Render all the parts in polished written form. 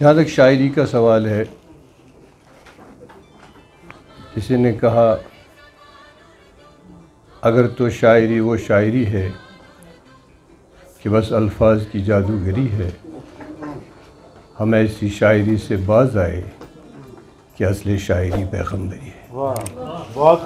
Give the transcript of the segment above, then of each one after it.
जहाँ तक शायरी का सवाल है, किसी ने कहा अगर तो शायरी वो शायरी है कि बस अल्फाज की जादूगरी है, हम ऐसी शायरी से बाज आए कि असली शायरी पैगंबरी है। बहुत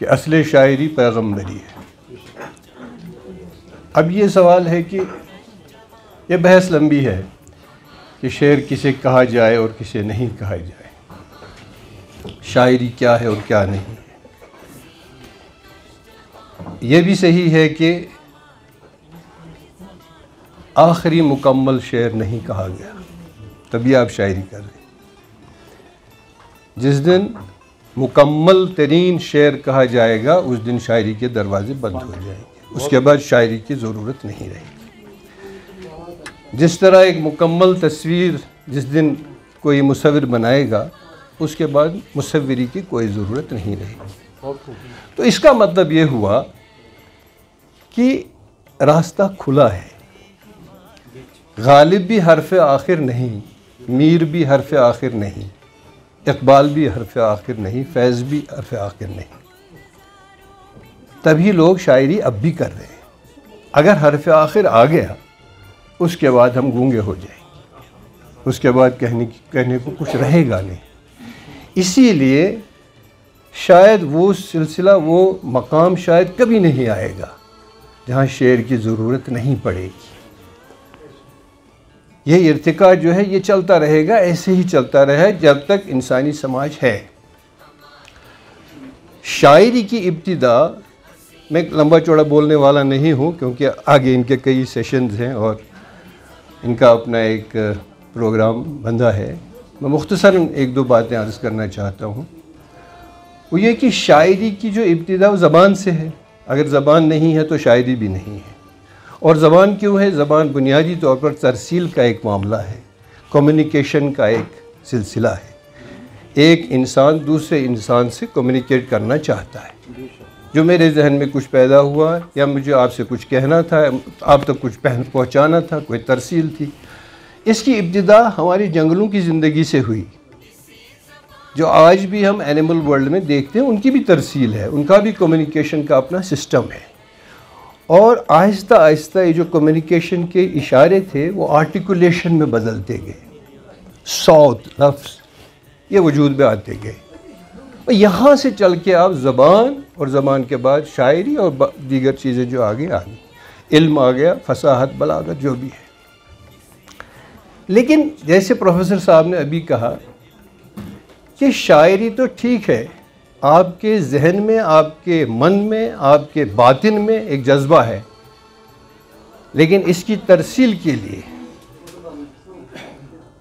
कि असली शायरी पैगंबरी है। अब ये सवाल है कि ये बहस लंबी है कि शेर किसे कहा जाए और किसे नहीं कहा जाए, शायरी क्या है और क्या नहीं है। ये भी सही है कि आखिरी मुकम्मल शेर नहीं कहा गया, तभी आप शायरी कर रहे हैं। जिस दिन मुकम्मल तरीन शेर कहा जाएगा उस दिन शायरी के दरवाजे बंद हो जाएंगे, उसके बाद शायरी की ज़रूरत नहीं रहेगी। जिस तरह एक मुकम्मल तस्वीर जिस दिन कोई मुसव्विर बनाएगा उसके बाद मुसव्विरी की कोई ज़रूरत नहीं रहेगी। तो इसका मतलब ये हुआ कि रास्ता खुला है। गालिब भी हरफ आखिर नहीं, मीर भी हरफ आखिर नहीं, इकबाल भी हरफ आखिर नहीं, फैज़ भी हरफ आखिर नहीं। तभी लोग शायरी अब भी कर रहे हैं। अगर हरफ आखिर आ गया उसके बाद हम गूंगे हो जाएंगे, उसके बाद कहने को कुछ रहेगा नहीं। इसीलिए शायद वो सिलसिला, वो मकाम शायद कभी नहीं आएगा जहाँ शेर की ज़रूरत नहीं पड़ेगी। ये इर्तिका जो है ये चलता रहेगा, ऐसे ही चलता रहे जब तक इंसानी समाज है। शायरी की इब्तिदा, मैं लंबा चौड़ा बोलने वाला नहीं हूँ क्योंकि आगे इनके कई सेशंस हैं और इनका अपना एक प्रोग्राम बंधा है। मैं मुख्तसरन एक दो बातें अर्ज़ करना चाहता हूँ। वो ये कि शायरी की जो इब्तिदा वो ज़बान से है। अगर ज़बान नहीं है तो शायरी भी नहीं है। और ज़बान क्यों है? ज़बान बुनियादी तौर पर तरसील का एक मामला है, कम्युनिकेशन का एक सिलसिला है। एक इंसान दूसरे इंसान से कम्युनिकेट करना चाहता है। जो मेरे जहन में कुछ पैदा हुआ या मुझे आपसे कुछ कहना था, आप तक कुछ पहुंचाना था, कोई तरसील थी। इसकी इब्तिदा हमारी जंगलों की ज़िंदगी से हुई। जो आज भी हम एनिमल वर्ल्ड में देखते हैं उनकी भी तरसील है, उनका भी कम्युनिकेशन का अपना सिस्टम है। और आहिस्ता आहिस्ता ये जो कम्युनिकेशन के इशारे थे वो आर्टिकुलेशन में बदलते गए, सौत लफ्ज़ ये वजूद में आते गए। और यहाँ से चल के आप ज़बान और ज़बान के बाद शायरी और दीगर चीज़ें जो आगे आ गई, इल्म आ गया, फसाहत, बलागत जो भी है। लेकिन जैसे प्रोफेसर साहब ने अभी कहा कि शायरी तो ठीक है, आपके जहन में, आपके मन में, आपके बातिन में एक जज्बा है, लेकिन इसकी तरसील के लिए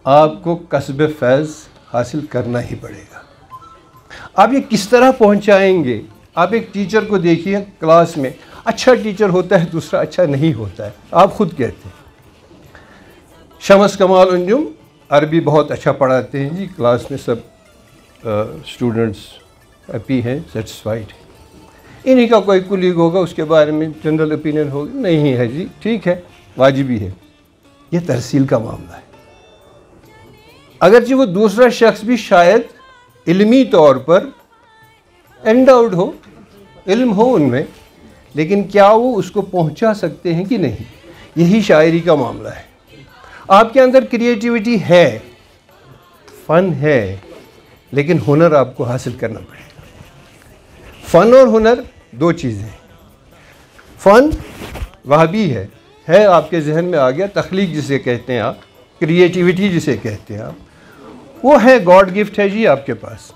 आपको कसब फैज़ हासिल करना ही पड़ेगा। आप ये किस तरह पहुंचाएंगे? आप एक टीचर को देखिए क्लास में, अच्छा टीचर होता है, दूसरा अच्छा नहीं होता है। आप खुद कहते हैं शमस कमाल अंजुम अरबी बहुत अच्छा पढ़ाते हैं जी, क्लास में सब स्टूडेंट्स हैप्पी हैं, सेटिस्फाइड हैं। इन्हीं का कोई कुलीग होगा, उसके बारे में जनरल ओपिनियन होगा, नहीं है जी, ठीक है, वाजिबी है। ये तरसील का मामला है। अगरचे वो दूसरा शख्स भी शायद इल्मी तौर पर एंडाउड हो, इल्म हो उनमें, लेकिन क्या वो उसको पहुंचा सकते हैं कि नहीं? यही शायरी का मामला है। आपके अंदर क्रिएटिविटी है, फ़न है, लेकिन हुनर आपको हासिल करना पड़ेगा। फ़न और हुनर दो चीज़ें हैं। फ़न वह भी है आपके जहन में आ गया, तख्लीक जिसे कहते हैं आप, क्रिएटिविटी जिसे कहते हैं आप, वो है, गॉड गिफ्ट है जी आपके पास।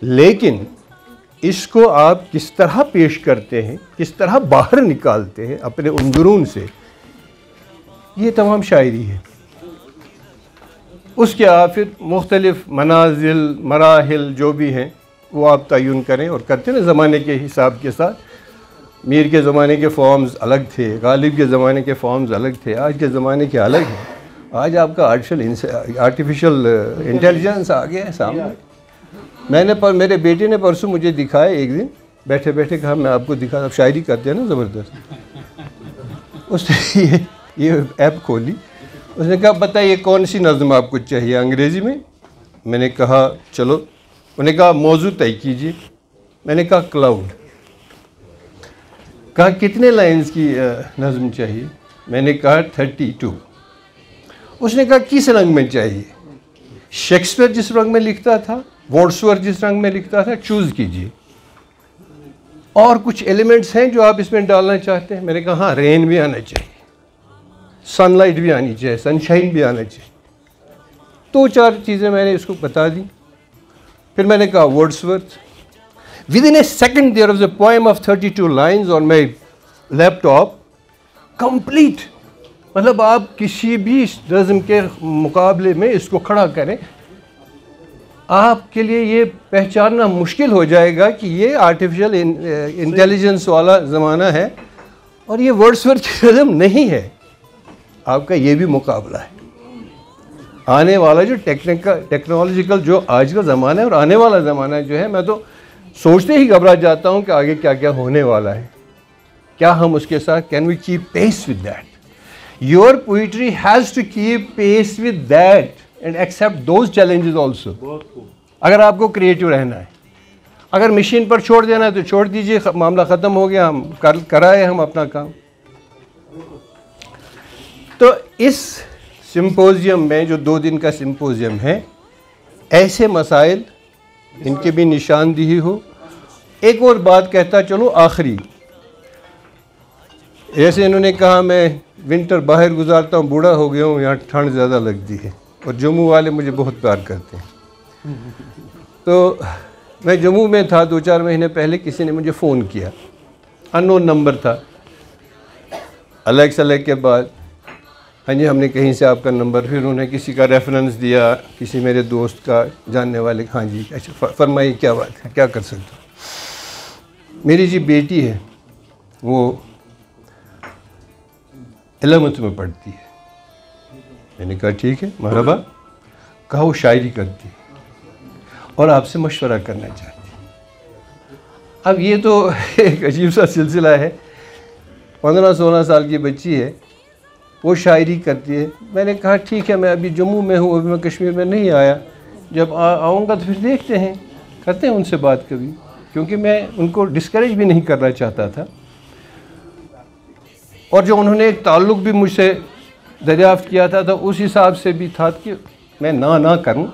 लेकिन इसको आप किस तरह पेश करते हैं, किस तरह बाहर निकालते हैं अपने अंदरून से, ये तमाम शायरी है। उसके आप फिर मुख्तलिफ मनाजिल, मराहिल जो भी हैं वो आप तयन करें और करते हैं ना ज़माने के हिसाब के साथ। मीर के ज़माने के फॉर्म्स अलग थे, गालिब के ज़माने के फॉर्म्स अलग थे, आज के ज़माने के अलग हैं। आज आपका आर्टिफिशियल इंटेलिजेंस आ गया है सामने। मेरे बेटे ने परसों मुझे दिखाया, एक दिन बैठे बैठे कहा मैं आपको दिखा, आप शायरी करते हैं ना ज़बरदस्त। उसने ये ऐप खोली, उसने कहा बताइए कौन सी नज़म आपको चाहिए अंग्रेज़ी में। मैंने कहा चलो, उन्होंने कहा मौजू तय कीजिए। मैंने कहा क्लाउड। कहा कितने लाइंस की नज़म चाहिए। मैंने कहा 32। उसने कहा किस रंग में चाहिए। शेक्सपियर जिस रंग में लिखता था, वर्ड्सवर्थ जिस रंग में लिखता था, चूज़ कीजिए। और कुछ एलिमेंट्स हैं जो आप इसमें डालना चाहते हैं। मैंने कहा हाँ, रेन भी आना चाहिए, सनलाइट भी आनी चाहिए, सनशाइन भी आना चाहिए। 2-4 चीज़ें मैंने इसको बता दी। फिर मैंने कहा Wordsworth. Within a second there was a poem of 32 lines on my laptop, complete। मतलब आप किसी भी नज़म के मुकाबले में इसको खड़ा करें, आपके लिए ये पहचानना मुश्किल हो जाएगा कि ये आर्टिफिशियल इंटेलिजेंस वाला ज़माना है और ये वर्ड्सवर्थ की नज़म नहीं है। आपका ये भी मुकाबला है। आने वाला जो टेक्नोलॉजिकल जो आज का ज़माना है और आने वाला ज़माना जो है, मैं तो सोचते ही घबरा जाता हूँ कि आगे क्या क्या होने वाला है। क्या हम उसके साथ, can we keep pace with that. Your poetry has to keep pace with that and accept those challenges also. अगर आपको क्रिएटिव रहना है, अगर मशीन पर छोड़ देना है तो छोड़ दीजिए, मामला ख़त्म हो गया, हम कराए हम अपना काम। तो इस सिम्पोजियम में, जो 2 दिन का सिम्पोजियम है, ऐसे मसाइल, इनके भी निशानदेही हो। एक और बात कहता चलो आखिरी, ऐसे इन्होंने कहा मैं विंटर बाहर गुजारता हूँ, बूढ़ा हो गया हूँ, यहाँ ठंड ज़्यादा लगती है और जम्मू वाले मुझे बहुत प्यार करते हैं। तो मैं जम्मू में था 2-4 महीने पहले, किसी ने मुझे फ़ोन किया, अननोन नंबर था। अलग के बाद हाँ जी हमने कहीं से आपका नंबर, फिर उन्होंने किसी का रेफरेंस दिया, किसी मेरे दोस्त का जानने वाले। हाँ जी अच्छा फरमाइए क्या बात है, क्या कर सकता हूँ। मेरी जी बेटी है, वो 11th में पढ़ती है। मैंने कहा ठीक है मरहबा। कहा वो शायरी करती है और आपसे मशवरा करना चाहती है। अब ये तो एक अजीब सा सिलसिला है। 15-16 साल की बच्ची है, वो शायरी करती है। मैंने कहा ठीक है, मैं अभी जम्मू में हूँ, अभी मैं कश्मीर में नहीं आया, जब आऊँगा तो फिर देखते हैं, करते हैं उनसे बात कभी, क्योंकि मैं उनको डिस्करेज भी नहीं करना चाहता था। और जो उन्होंने एक ताल्लुक़ भी मुझसे दरियाफ़्त किया था, तो उस हिसाब से भी था कि मैं ना करूँ।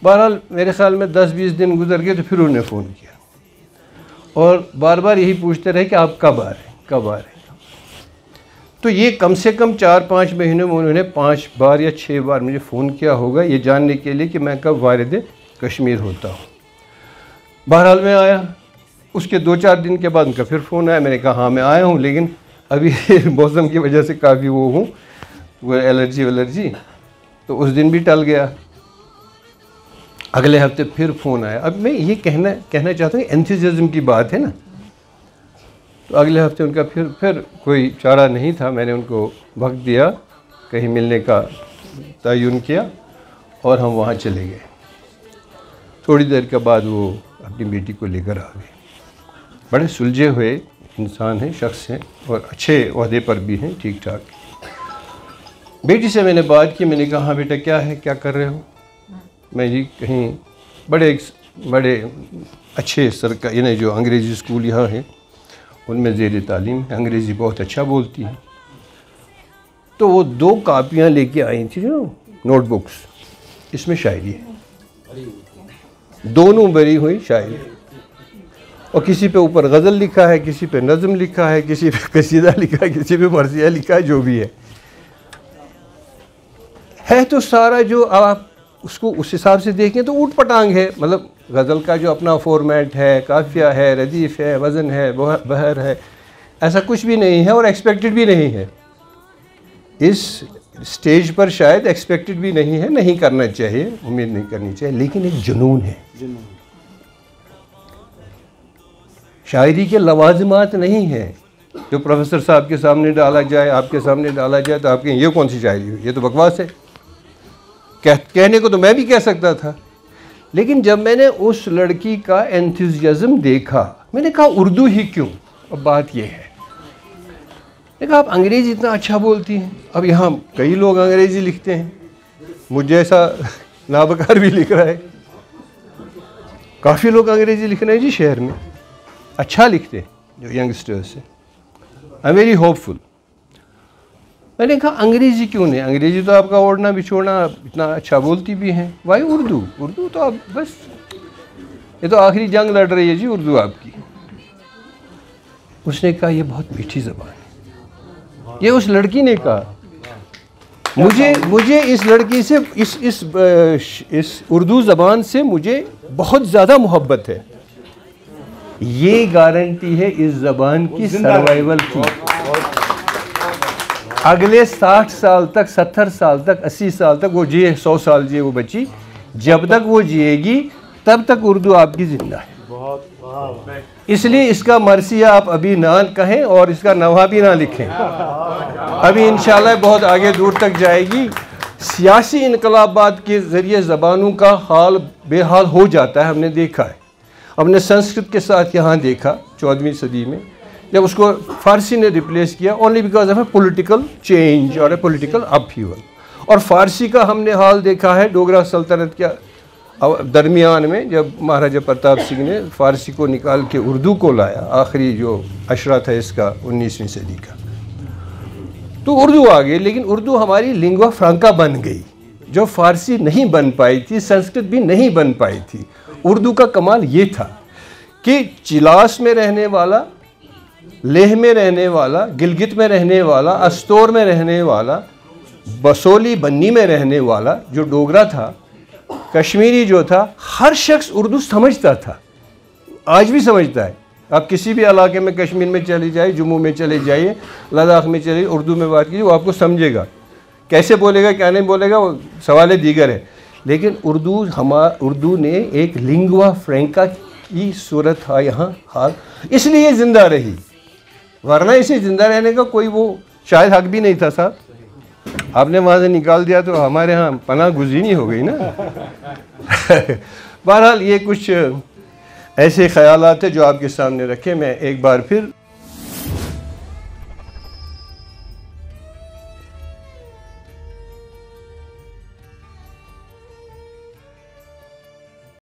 बहरहाल मेरे ख्याल में 10-20 दिन गुजर गए, तो फिर उन्होंने फ़ोन किया और बार बार यही पूछते रहे कि आप कब आ रहे हैं। तो ये कम से कम 4-5 महीनों में उन्होंने 5 बार या 6 बार मुझे फ़ोन किया होगा, ये जानने के लिए कि मैं कब वारिद कश्मीर होता हूँ। बहरहाल मैं आया, उसके 2-4 दिन के बाद उनका फिर फ़ोन आया। मैंने कहा हाँ मैं आया हूँ, लेकिन अभी मौसम की वजह से काफ़ी वो एलर्जी, तो उस दिन भी टल गया। अगले हफ्ते फिर फ़ोन आया। अब मैं ये कहना चाहता हूँ, एंथुसियाज्म की बात है ना। तो अगले हफ्ते उनका फिर कोई चारा नहीं था, मैंने उनको वक्त दिया, कहीं मिलने का तयन किया और हम वहाँ चले गए। थोड़ी देर के बाद वो अपनी बेटी को लेकर आ गए। बड़े सुलझे हुए इंसान हैं, शख्स हैं और अच्छे ओहदे पर भी हैं, ठीक ठाक। बेटी से मैंने बात की। मैंने कहा हाँ बेटा क्या है, क्या कर रहे हो। मैं जी कहीं बड़े अच्छे सरकारी जो अंग्रेज़ी स्कूल यहाँ हैं उनमें ज़ेर तालीम है, अंग्रेज़ी बहुत अच्छा बोलती है। तो वो 2 कापियाँ लेके आई थी, जो नोटबुक्स, इसमें शायरी है, दोनों भरी हुई शायरी, और किसी पे ऊपर गज़ल लिखा है, किसी पे नज़म लिखा है, किसी पे कसीदा लिखा है, किसी पे मर्ज़िया लिखा है, जो भी है तो सारा जो आप उसको उस हिसाब से देखें तो ऊट पटांग है। मतलब गज़ल का जो अपना फॉर्मेट है, काफ़िया है, रदीफ़ है, वज़न है, बहर है, ऐसा कुछ भी नहीं है और एक्सपेक्टेड भी नहीं है। इस स्टेज पर शायद एक्सपेक्टेड भी नहीं है, नहीं करना चाहिए, उम्मीद नहीं करनी चाहिए, लेकिन एक जुनून है। शायरी के लवाज़िमात नहीं है जो प्रोफेसर साहब के सामने डाला जाए, आपके सामने डाला जाए तो आपके ये कौन सी शायरी हुई, ये तो बकवास है। कहने को तो मैं भी कह सकता था, लेकिन जब मैंने उस लड़की का एंथुसियाज्म देखा, मैंने कहा उर्दू ही क्यों। अब बात यह है देखा आप अंग्रेज़ी इतना अच्छा बोलती हैं। अब यहाँ कई लोग अंग्रेज़ी लिखते हैं, मुझ जैसा नाबकार भी लिख रहा है, काफ़ी लोग अंग्रेज़ी लिख रहे हैं जी शहर में, अच्छा लिखते हैं जो यंगस्टर्स हैं। I am very hopeful. मैंने कहा अंग्रेज़ी क्यों नहीं, अंग्रेज़ी तो आपका ओढ़ना बिछोड़ना इतना अच्छा बोलती भी हैं, वाई उर्दू? उर्दू तो आप बस, ये तो आखिरी जंग लड़ रही है जी उर्दू आपकी। उसने कहा ये बहुत मीठी ज़बान है। ये उस लड़की ने कहा। मुझे इस लड़की से इस उर्दू ज़बान से मुझे बहुत ज़्यादा मोहब्बत है। ये गारंटी है इस ज़बान की सर्वाइवल की। अगले 60 साल तक, 70 साल तक, 80 साल तक वो जिए, 100 साल जिए वो बच्ची, जब तक वो जिएगी तब तक उर्दू आपकी ज़िंदा है। इसलिए इसका मरसिया आप अभी ना कहें और इसका नवा भी ना लिखें। अभी इंशाल्लाह बहुत आगे दूर तक जाएगी। सियासी इनकलाबात के ज़रिए ज़बानों का हाल बेहाल हो जाता है, हमने देखा है। हमने संस्कृत के साथ यहाँ देखा 14वीं सदी में, जब उसको फ़ारसी ने रिप्लेस किया only because of A political change और ए पॉलिटिकल अपहीवल। और फ़ारसी का हमने हाल देखा है डोगरा सल्तनत के दरमियान में, जब महाराजा प्रताप सिंह ने फ़ारसी को निकाल के उर्दू को लाया, आखिरी जो अशरा था इसका 19वीं सदी का, तो उर्दू आ गई। लेकिन उर्दू हमारी लिंगुआ फ्रांका बन गई, जो फ़ारसी नहीं बन पाई थी, संस्कृत भी नहीं बन पाई थी। उर्दू का कमाल ये था कि चिलास में रहने वाला, लेह में रहने वाला, गिलगित में रहने वाला, अस्तोर में रहने वाला, बसोली बन्नी में रहने वाला जो डोगरा था, कश्मीरी जो था, हर शख्स उर्दू समझता था, आज भी समझता है। आप किसी भी इलाके में कश्मीर में चले जाइए, जम्मू में चले जाइए, लद्दाख में चले, उर्दू में बात कीजिए, वो आपको समझेगा। कैसे बोलेगा क्या नहीं बोलेगा वो सवाल दीगर है। लेकिन उर्दू ने एक लिंगुआ फ्रैंका की सूरत है यहाँ हाल, इसलिए ज़िंदा रही, वरना इसे ज़िंदा रहने का कोई वो शायद हक भी नहीं था साहब। आपने वहाँ से निकाल दिया तो हमारे यहाँ पनाह गुज़ीनी हो गई ना। बहरहाल ये कुछ ऐसे ख़यालात है जो आपके सामने रखे। मैं एक बार फिर